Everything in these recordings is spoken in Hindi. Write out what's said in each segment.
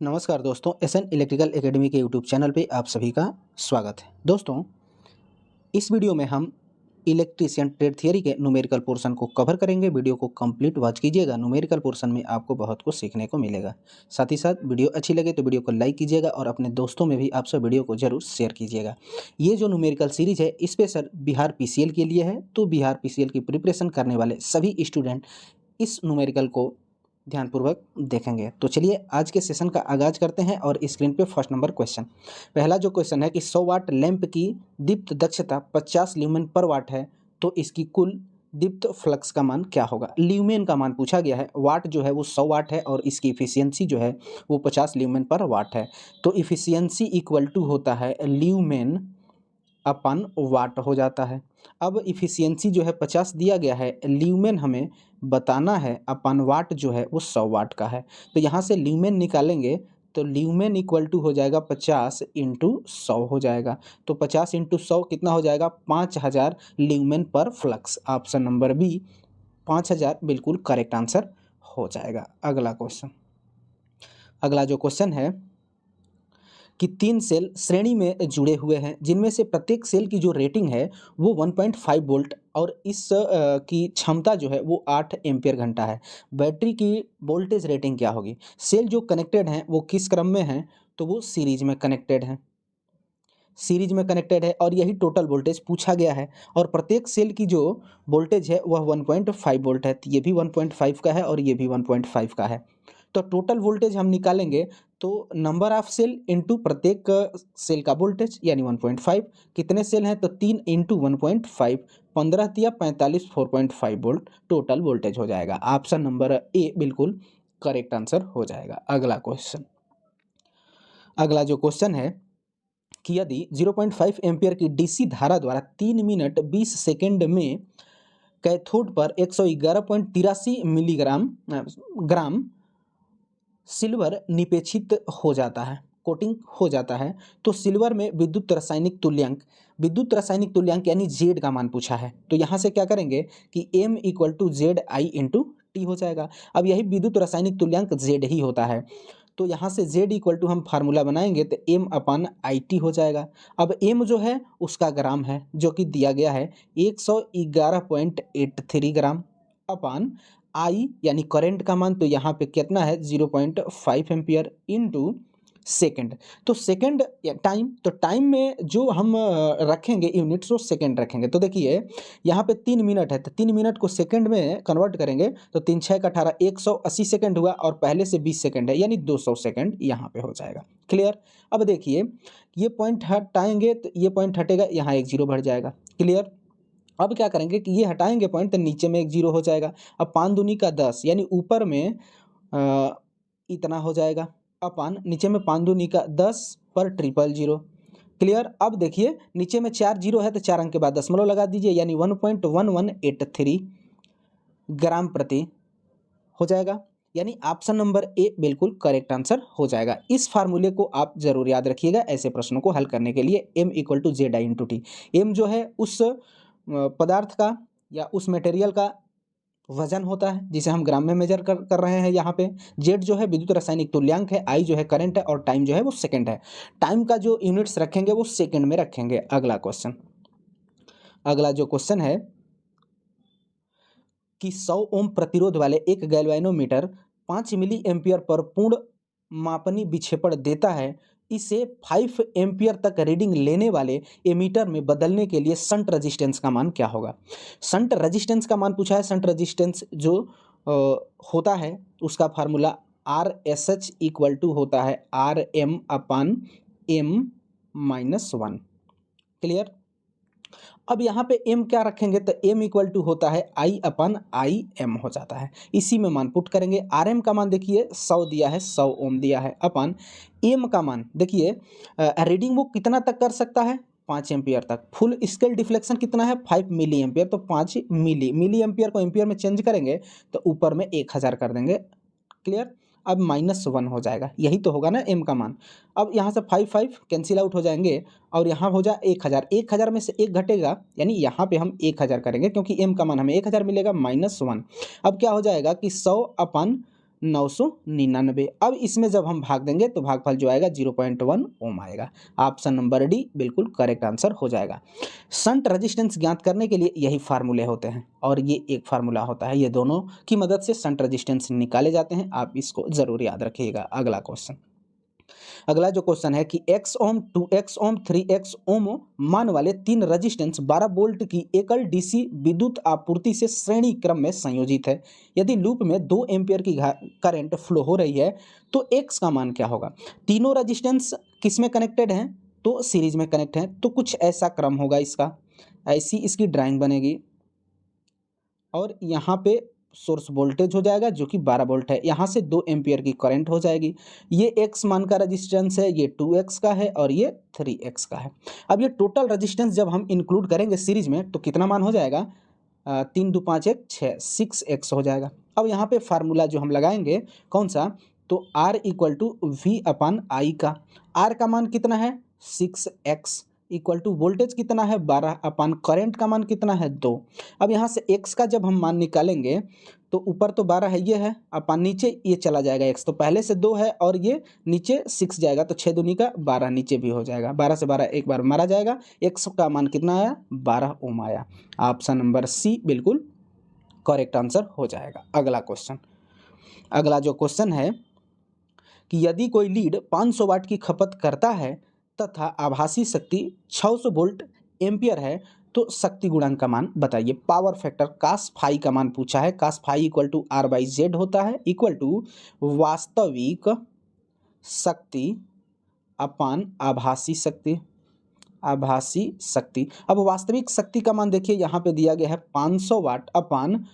नमस्कार दोस्तों, एसएन इलेक्ट्रिकल एकेडमी के यूट्यूब चैनल पे आप सभी का स्वागत है। दोस्तों, इस वीडियो में हम इलेक्ट्रीशियन ट्रेड थियरी के न्यूमेरिकल पोर्शन को कवर करेंगे। वीडियो को कंप्लीट वॉच कीजिएगा। न्यूमेरिकल पोर्शन में आपको बहुत कुछ सीखने को मिलेगा। साथ ही साथ वीडियो अच्छी लगे तो वीडियो को लाइक कीजिएगा और अपने दोस्तों में भी आप सब वीडियो को जरूर शेयर कीजिएगा। ये जो न्यूमेरिकल सीरीज है स्पेशल बिहार पीसीएल के लिए है, तो बिहार पीसीएल की प्रिपरेशन करने वाले सभी स्टूडेंट इस न्यूमेरिकल को ध्यानपूर्वक देखेंगे। तो चलिए आज के सेशन का आगाज करते हैं और स्क्रीन पे फर्स्ट नंबर क्वेश्चन। पहला जो क्वेश्चन है कि 100 वाट लैंप की दीप्त दक्षता 50 ल्यूमेन पर वाट है, तो इसकी कुल दीप्त फ्लक्स का मान क्या होगा। ल्यूमेन का मान पूछा गया है। वाट जो है वो 100 वाट है और इसकी इफिशियंसी जो है वो 50 ल्यूमेन पर वाट है। तो इफिशियंसी इक्वल टू होता है ल्यूमेन अपन वाट हो जाता है। अब इफिशियंसी जो है 50 दिया गया है, ल्यूमेन हमें बताना है, अपन वाट जो है वो 100 वाट का है। तो यहाँ से ल्यूमेन निकालेंगे तो ल्यूमेन इक्वल टू हो जाएगा 50 इंटू 100 हो जाएगा। तो 50 इंटू 100 कितना हो जाएगा, 5000 ल्यूमेन पर फ्लक्स। ऑप्शन नंबर बी 5000 बिल्कुल करेक्ट आंसर हो जाएगा। अगला क्वेश्चन, अगला जो क्वेश्चन है कि 3 सेल श्रेणी में जुड़े हुए हैं जिनमें से प्रत्येक सेल की जो रेटिंग है वो 1.5 वोल्ट और इस की क्षमता जो है वो 8 एम्पियर घंटा है। बैटरी की वोल्टेज रेटिंग क्या होगी। सेल जो कनेक्टेड हैं वो किस क्रम में हैं, तो वो सीरीज में कनेक्टेड हैं, सीरीज में कनेक्टेड है और यही टोटल वोल्टेज पूछा गया है। और प्रत्येक सेल की जो वोल्टेज है वह 1.5 वोल्ट है। तो ये भी 1.5 का है और ये भी 1.5 का है। तो टोटल वोल्टेज हम निकालेंगे तो नंबर ऑफ सेल इंटू प्रत्येक सेल का वोल्टेज यानी 1.5। कितने सेल हैं, तो 3 इंटू 1.5, 15 तिया 45, 4.5 वोल्ट टोटल वोल्टेज हो जाएगा। ऑप्शन नंबर ए बिल्कुल करेक्ट आंसर हो जाएगा। अगला क्वेश्चन, अगला जो क्वेश्चन है कि यदि 0.5 एम्पियर की डीसी धारा द्वारा 3 मिनट 20 सेकेंड में कैथोड पर 111.83 मिलीग्राम ग्राम सिल्वर निपेक्षित हो जाता है, कोटिंग हो जाता है, तो सिल्वर में विद्युत रासायनिक तुल्यांक यानी जेड का मान पूछा है। तो यहाँ से क्या करेंगे कि M equal to Z I into T हो जाएगा। अब यही विद्युत रासायनिक तुल्यांक जेड ही होता है, तो यहाँ से जेड इक्वल टू हम फार्मूला बनाएंगे तो एम अपन आई टी हो जाएगा। अब एम जो है उसका ग्राम है जो कि दिया गया है 111.83 ग्राम अपन आई यानी करंट का मान, तो यहाँ पे कितना है 0.5 एम्पियर इनटू सेकंड। तो सेकंड या टाइम, तो टाइम में जो हम रखेंगे यूनिट्स वो सेकंड रखेंगे। तो देखिए यहाँ पे 3 मिनट है तो 3 मिनट को सेकंड में कन्वर्ट करेंगे तो 3 6 का 18 180 सेकंड हुआ और पहले से 20 सेकंड है यानी 200 सेकंड यहाँ पे हो जाएगा। क्लियर। अब देखिए ये पॉइंट हटाएंगे तो ये पॉइंट हटेगा, यहाँ एक जीरो बढ़ जाएगा। क्लियर। अब क्या करेंगे कि ये हटाएंगे पॉइंट तो नीचे में एक जीरो हो जाएगा। अब 5 दूनी का 10 यानी ऊपर में इतना हो जाएगा अपन नीचे में 5 दूनी का 10 पर 000। क्लियर। अब देखिए नीचे में 4 जीरो है तो 4 अंक के बाद दशमलव लगा दीजिए यानी 1.1183 ग्राम प्रति हो जाएगा। यानी ऑप्शन नंबर ए बिल्कुल करेक्ट आंसर हो जाएगा। इस फार्मूले को आप जरूर याद रखिएगा ऐसे प्रश्नों को हल करने के लिए। M equal to Z I into T. M जो है उस पदार्थ का या उस मटेरियल का वजन होता है जिसे हम ग्राम में मेजर कर रहे हैं यहाँ पे। जेड जो है विद्युत रासायनिक तुल्यांक है, आई जो है करंट है और टाइम जो है वो सेकंड है। टाइम का जो यूनिट्स रखेंगे वो सेकंड में रखेंगे। अगला क्वेश्चन, अगला जो क्वेश्चन है कि 100 ओम प्रतिरोध वाले एक गैल्वेनोमीटर 5 मिली एम्पियर पर पूर्ण मापनी विक्षेपण देता है। इसे 5 एम्पियर तक रीडिंग लेने वाले एमीटर में बदलने के लिए शंट रेजिस्टेंस का मान क्या होगा। शंट रेजिस्टेंस का मान पूछा है। शंट रेजिस्टेंस जो होता है उसका formula R S H equal to होता है R M upon M -1। Clear. अब यहाँ पे m क्या रखेंगे तो m इक्वल टू होता है I अपन आई एम हो जाता है। इसी में मान पुट करेंगे। Rm का मान देखिए 100 दिया है, 100 ओम दिया है अपन m का मान देखिए रीडिंग वो कितना तक कर सकता है 5 एम्पियर तक। फुल स्केल डिफ्लेक्शन कितना है 5 मिली एम्पियर, तो 5 मिली एम्पियर को एम्पियर में चेंज करेंगे तो ऊपर में 1000 कर देंगे। क्लियर। अब -1 हो जाएगा, यही तो होगा ना m का मान। अब यहाँ से 5 5 कैंसिल आउट हो जाएंगे और यहाँ हो जाए 1000। 1000 में से 1 घटेगा यानी यहाँ पे हम 1000 करेंगे क्योंकि m का मान हमें 1000 मिलेगा -1। अब क्या हो जाएगा कि 100 अपन 999। अब इसमें जब हम भाग देंगे तो भागफल जो आएगा 0.1 ओम आएगा। ऑप्शन नंबर डी बिल्कुल करेक्ट आंसर हो जाएगा। शंट रेजिस्टेंस ज्ञात करने के लिए यही फार्मूले होते हैं और ये एक फार्मूला होता है, ये दोनों की मदद से शंट रेजिस्टेंस निकाले जाते हैं। आप इसको जरूर याद रखिएगा। अगला क्वेश्चन, अगला जो क्वेश्चन है कि x ओम 2x ओम 3x ओम मान वाले 3 रेजिस्टेंस 12 वोल्ट की एकल डीसी विद्युत आपूर्ति से श्रेणी क्रम में संयोजित है। यदि लूप में 2 एम्पियर की करंट फ्लो हो रही है तो x का मान क्या होगा। तीनों रेजिस्टेंस किस में कनेक्टेड हैं, तो सीरीज में कनेक्ट हैं, तो कुछ ऐसा क्रम होगा इसका, ऐसी इसकी ड्राइंग बनेगी और यहाँ पे सोर्स वोल्टेज हो जाएगा जो कि 12 वोल्ट है, यहाँ से 2 एम्पियर की करंट हो जाएगी। ये x मान का रेजिस्टेंस है, ये 2x का है और ये 3x का है। अब ये टोटल रेजिस्टेंस जब हम इंक्लूड करेंगे सीरीज में तो कितना मान हो जाएगा, 3 2 5 1 6 6x हो जाएगा। अब यहाँ पे फार्मूला जो हम लगाएंगे कौन सा, तो R equal to V upon I का, R का मान कितना है 6x इक्वल टू वोल्टेज कितना है 12 अपन करंट का मान कितना है 2। अब यहाँ से x का जब हम मान निकालेंगे तो ऊपर तो 12 है, ये है अपन नीचे ये चला जाएगा, x तो पहले से 2 है और ये नीचे 6 जाएगा तो 6 दूनी का 12 नीचे भी हो जाएगा, 12 से 12 एक बार मारा जाएगा, x का मान कितना आया 12 ओम आया। ऑप्शन नंबर सी बिल्कुल करेक्ट आंसर हो जाएगा। अगला क्वेश्चन, अगला जो क्वेश्चन है कि यदि कोई लीड 500 वाट की खपत करता है तथा आभासी शक्ति 600 वोल्ट एम्पियर है तो शक्ति गुणांक का मान बताइए। पावर फैक्टर कास फाई का मान पूछा है। कास फाई इक्वल टू R/Z होता है इक्वल टू वास्तविक शक्ति अपान आभासी शक्ति, आभासी शक्ति। अब वास्तविक शक्ति का मान देखिए यहाँ पे दिया गया है 500 वाट अपान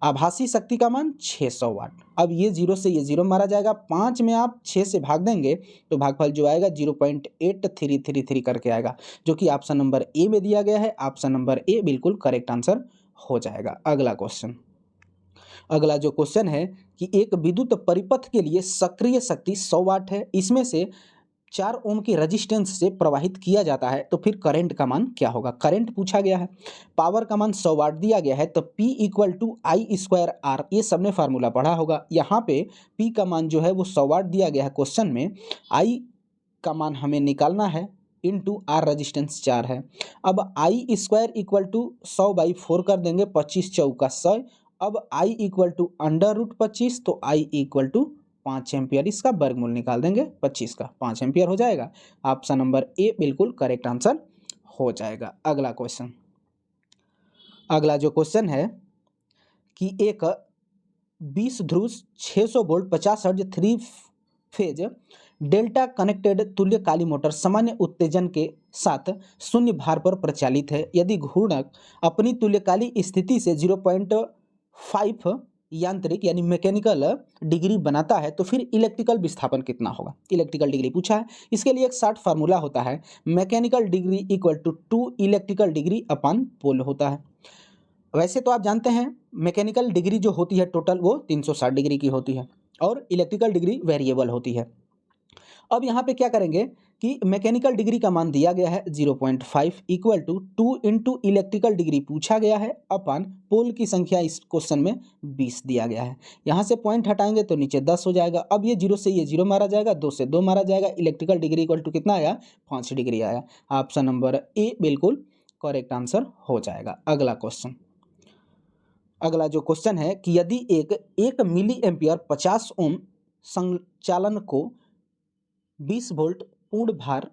आभासी शक्ति का मान 600 वाट। अब ये 0 से ये 0 मारा जाएगा, 5 में आप 6 से भाग देंगे तो भागफल जो आएगा 0.8333 करके आएगा, जो कि ऑप्शन नंबर ए में दिया गया है। ऑप्शन नंबर ए बिल्कुल करेक्ट आंसर हो जाएगा। अगला क्वेश्चन, अगला जो क्वेश्चन है कि एक विद्युत परिपथ के लिए सक्रिय शक्ति 100 वाट है, इसमें से 4 ओम के रेजिस्टेंस से प्रवाहित किया जाता है तो फिर करंट का मान क्या होगा। करंट पूछा गया है, पावर का मान 100 वाट दिया गया है तो P इक्वल टू I²R, ये सबने फार्मूला पढ़ा होगा। यहाँ पे P का मान जो है वो 100 वाट दिया गया है क्वेश्चन में, I का मान हमें निकालना है इंटू R रेजिस्टेंस 4 है। अब I² इक्वल टू 100/4 कर देंगे, 25 चौका 100। अब I इक्वल टू √25 तो I इक्वल टू 5 एम्पियर, इसका वर्गमूल निकाल देंगे 25 का 5 एम्पियर हो जाएगा। ऑप्शन नंबर ए बिल्कुल करेक्ट आंसर हो जाएगा। अगला क्वेश्चन, अगला जो क्वेश्चन है कि एक 20 ध्रुव 600 volt 50 hertz 3 phase delta connected तुल्यकाली मोटर सामान्य उत्तेजन के साथ शून्य भार पर प्रचालित है। यदि घूर्णक अपनी तुल्यकाली स्थिति से 0.5 यांत्रिक यानी मैकेनिकल डिग्री बनाता है तो फिर इलेक्ट्रिकल विस्थापन कितना होगा। इलेक्ट्रिकल डिग्री पूछा है, इसके लिए एक शॉर्ट फार्मूला होता है, mechanical degree equal to 2 electrical degree upon pole होता है। वैसे तो आप जानते हैं मैकेनिकल डिग्री जो होती है टोटल वो 360 डिग्री की होती है और इलेक्ट्रिकल डिग्री वेरिएबल होती है। अब यहाँ पे क्या करेंगे कि मैकेनिकल डिग्री का मान दिया गया है 0.5 equal to 2 into electrical degree पूछा गया है अपन पोल की संख्या इस क्वेश्चन में 20 दिया गया है। यहाँ से पॉइंट हटाएंगे तो नीचे 10 हो जाएगा। अब ये 0 से ये 0 मारा जाएगा, 2 से 2 मारा जाएगा, इलेक्ट्रिकल डिग्री इक्वल टू कितना आया 5 डिग्री आया। ऑप्शन नंबर ए बिल्कुल करेक्ट आंसर हो जाएगा। अगला क्वेश्चन, अगला जो क्वेश्चन है कि यदि एक मिली एम्पियर 50 ओम संचालन को 20 वोल्ट पूर्ण भार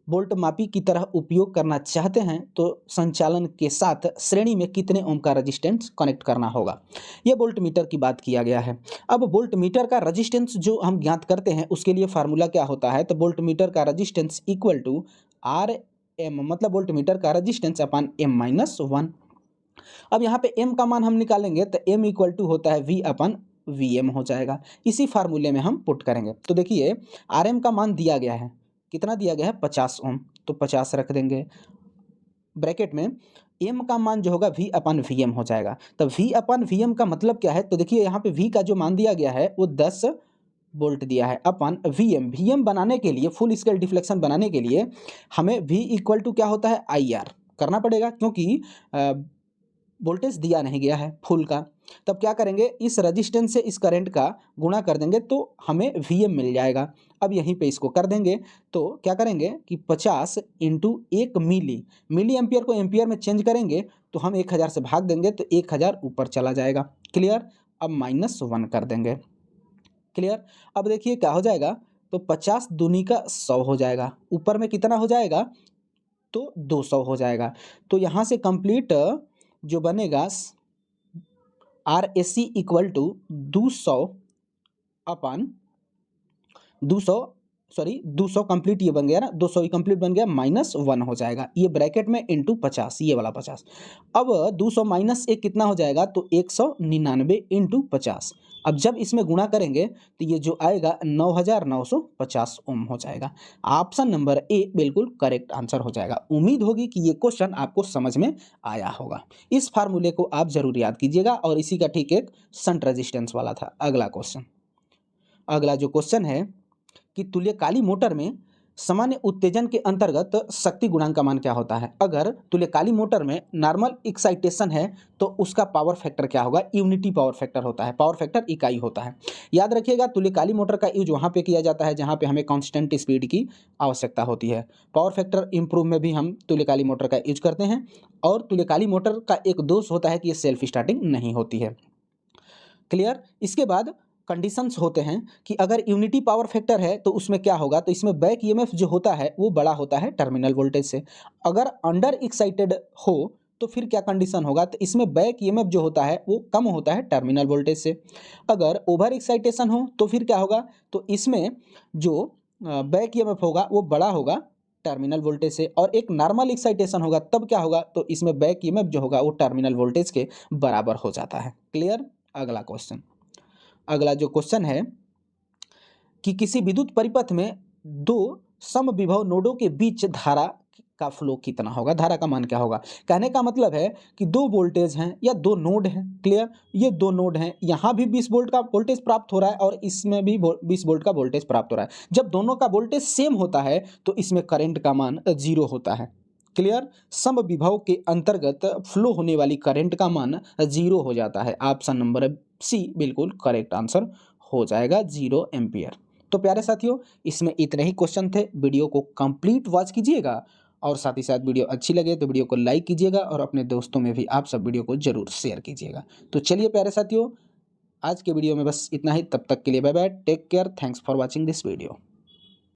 वोल्ट मापी की तरह उपयोग करना चाहते हैं तो संचालन के साथ श्रेणी में कितने ओम का रेजिस्टेंस कनेक्ट करना होगा। यह वोल्ट मीटर की बात किया गया है। अब वोल्ट मीटर का रेजिस्टेंस जो हम ज्ञात करते हैं उसके लिए फार्मूला क्या होता है, तो वोल्ट मीटर का रेजिस्टेंस इक्वल टू RM, मतलब वोल्ट मीटर का रेजिस्टेंस अपन M-1। अब यहाँ पे M का मान हम निकालेंगे तो M इक्वल टू होता है V/VM हो जाएगा। इसी फार्मूले में हम पुट करेंगे तो देखिए RM का मान दिया गया है, कितना दिया गया है 50 ओम, तो 50 रख देंगे ब्रैकेट में। M का मान जो होगा V/VM हो जाएगा। तो V/VM का मतलब क्या है, तो देखिए यहाँ पे V का जो मान दिया गया है वो 10 वोल्ट दिया है अपन VM बनाने के लिए, फुल स्केल डिफ्लेक्शन बनाने के लिए हमें V इक्वल टू क्या होता है IR करना पड़ेगा, क्योंकि वोल्टेज दिया नहीं गया है फुल का। तब क्या करेंगे, इस रजिस्टेंस से इस करंट का गुणा कर देंगे तो हमें Vm मिल जाएगा। अब यहीं पे इसको कर देंगे तो क्या करेंगे कि 50 इंटू 1 मिली एम्पियर को एम्पियर में चेंज करेंगे तो हम 1000 से भाग देंगे तो 1000 ऊपर चला जाएगा। क्लियर। अब -1 कर देंगे। क्लियर। अब देखिए क्या हो जाएगा, तो 50 दूनी का 100 हो जाएगा, ऊपर में कितना हो जाएगा तो 200 हो जाएगा। तो यहाँ से कंप्लीट जो बनेगा RAC इक्वल टू 200 कंप्लीट ये बन गया ना, 200 ही कंप्लीट बन गया, -1 हो जाएगा, ये ब्रैकेट में इंटू 50, ये वाला 50। अब 200 -1 कितना हो जाएगा, तो 199 इंटू 50। अब जब इसमें गुणा करेंगे तो ये जो आएगा 9950 ओम हो जाएगा। ऑप्शन नंबर ए बिल्कुल करेक्ट आंसर हो जाएगा। उम्मीद होगी कि ये क्वेश्चन आपको समझ में आया होगा। इस फार्मूले को आप जरूर याद कीजिएगा और इसी का ठीक एक शंट रेजिस्टेंस वाला था। अगला जो क्वेश्चन है कि तुल्यकाली मोटर में सामान्य उत्तेजन के अंतर्गत शक्ति गुणांक का मान क्या होता है। अगर तुल्यकाली मोटर में नॉर्मल एक्साइटेशन है तो उसका पावर फैक्टर क्या होगा, यूनिटी पावर फैक्टर होता है, पावर फैक्टर इकाई होता है। याद रखिएगा, तुल्यकाली मोटर का यूज वहाँ पे किया जाता है जहाँ पे हमें कांस्टेंट स्पीड की आवश्यकता होती है। पावर फैक्टर इंप्रूव में भी हम तुल्यकाली मोटर का यूज करते हैं। और तुल्यकाली मोटर का एक दोष होता है कि ये सेल्फ स्टार्टिंग नहीं होती है। क्लियर। इसके बाद कंडीशंस होते हैं कि अगर यूनिटी पावर फैक्टर है तो उसमें क्या होगा, तो इसमें बैक ईएमएफ जो होता है वो बड़ा होता है टर्मिनल वोल्टेज से। अगर अंडर एक्साइटेड हो तो फिर क्या कंडीशन होगा, तो इसमें बैक ईएमएफ जो होता है वो कम होता है टर्मिनल वोल्टेज से। अगर ओवर एक्साइटेशन हो तो फिर क्या होगा, तो इसमें जो बैक ईएमएफ होगा वो बड़ा होगा टर्मिनल वोल्टेज से। और एक नॉर्मल एक्साइटेशन होगा तब क्या होगा, तो इसमें बैक ईएमएफ जो होगा वो टर्मिनल वोल्टेज के बराबर हो जाता है। क्लियर। अगला जो क्वेश्चन है कि किसी विद्युत परिपथ में दो समविभव नोडों के बीच धारा का फ्लो कितना होगा, धारा का मान क्या होगा। कहने का मतलब है कि दो वोल्टेज हैं या दो नोड हैं। क्लियर। ये दो नोड हैं, यहाँ भी 20 वोल्ट का वोल्टेज प्राप्त हो रहा है और इसमें भी 20 वोल्ट का वोल्टेज प्राप्त हो रहा है। जब दोनों का वोल्टेज सेम होता है तो इसमें करंट का मान 0 होता है। क्लियर। समविभव के अंतर्गत फ्लो होने वाली करंट का मान 0 हो जाता है। ऑप्शन नंबर सी बिल्कुल करेक्ट आंसर हो जाएगा, 0 एम्पियर। तो प्यारे साथियों, इसमें इतने ही क्वेश्चन थे। वीडियो को कंप्लीट वॉच कीजिएगा और साथ ही साथ वीडियो अच्छी लगे तो वीडियो को लाइक कीजिएगा और अपने दोस्तों में भी आप सब वीडियो को जरूर शेयर कीजिएगा। तो चलिए प्यारे साथियों, आज के वीडियो में बस इतना ही। तब तक के लिए bye bye, take care, thanks for watching this video.